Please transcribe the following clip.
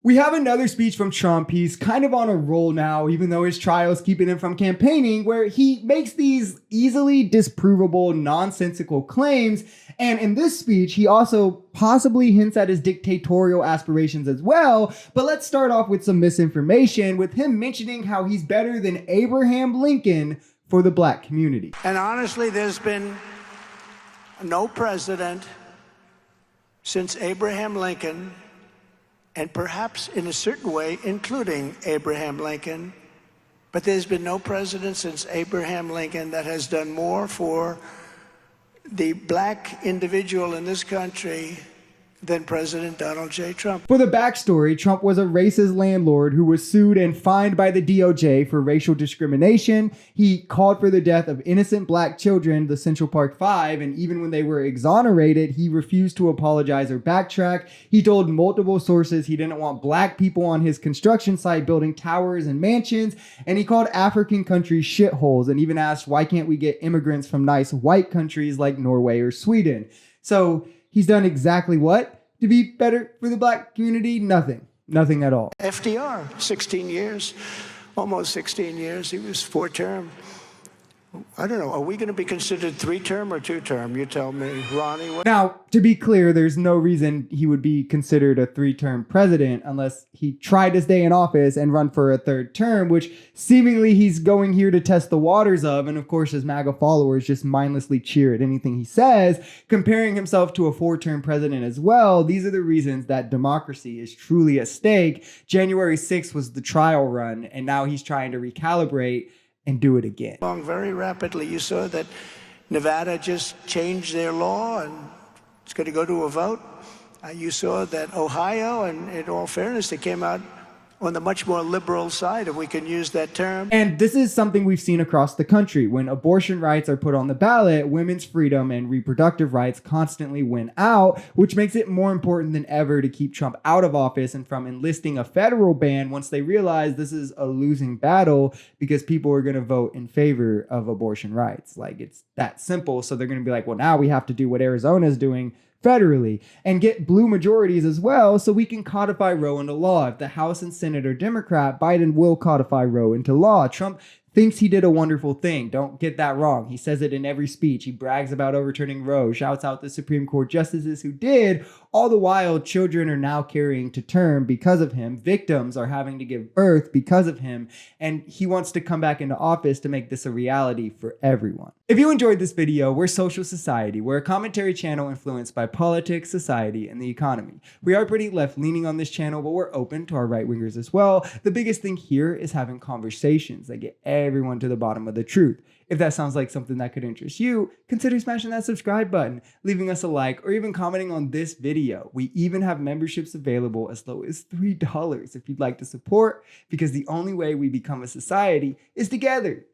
We have another speech from Trump. He's kind of on a roll now, even though his trial is keeping him from campaigning, where he makes these easily disprovable, nonsensical claims. And in this speech, he also possibly hints at his dictatorial aspirations as well. But let's start off with some misinformation, with him mentioning how he's better than Abraham Lincoln for the black community. And honestly, there's been no president since Abraham Lincoln, and perhaps in a certain way, including Abraham Lincoln, but there's been no president since Abraham Lincoln that has done more for the black individual in this country than President Donald J. Trump. For the backstory, Trump was a racist landlord who was sued and fined by the DOJ for racial discrimination. He called for the death of innocent black children, the Central Park Five, and even when they were exonerated, he refused to apologize or backtrack. He told multiple sources he didn't want black people on his construction site building towers and mansions, and he called African countries shitholes and even asked, why can't we get immigrants from nice white countries like Norway or Sweden? So he's done exactly what? To be better for the black community? Nothing. Nothing at all. FDR, 16 years, almost 16 years. He was 4-term. I don't know. Are we going to be considered 3-term or 2-term? You tell me, Ronnie. Now, to be clear, there's no reason he would be considered a 3-term president unless he tried to stay in office and run for a 3rd term, which seemingly he's going here to test the waters of. And of course, his MAGA followers just mindlessly cheer at anything he says, comparing himself to a 4-term president as well. These are the reasons that democracy is truly at stake. January 6th was the trial run, and now he's trying to recalibrate and do it again. Very rapidly. You saw that Nevada just changed their law and it's going to go to a vote. You saw that Ohio, and in all fairness, they came out on the much more liberal side, if we can use that term. And this is something we've seen across the country. When abortion rights are put on the ballot, women's freedom and reproductive rights constantly win out, which makes it more important than ever to keep Trump out of office and from enlisting a federal ban once they realize this is a losing battle because people are going to vote in favor of abortion rights. Like, it's that simple. So they're going to be like, well, now we have to do what Arizona is doing federally and get blue majorities as well so we can codify Roe into law. If the House and Senate are Democrat, Biden will codify Roe into law. Trump thinks he did a wonderful thing. Don't get that wrong. He says it in every speech. He brags about overturning Roe, shouts out the Supreme Court justices who did. All the while, children are now carrying to term because of him. Victims are having to give birth because of him. And he wants to come back into office to make this a reality for everyone. If you enjoyed this video, we're Social Society. We're a commentary channel influenced by politics, society, and the economy. We are pretty left-leaning on this channel, but we're open to our right-wingers as well. The biggest thing here is having conversations that get everyone to the bottom of the truth. If that sounds like something that could interest you, consider smashing that subscribe button, leaving us a like, or even commenting on this video. We even have memberships available as low as $3 if you'd like to support, because the only way we become a society is together.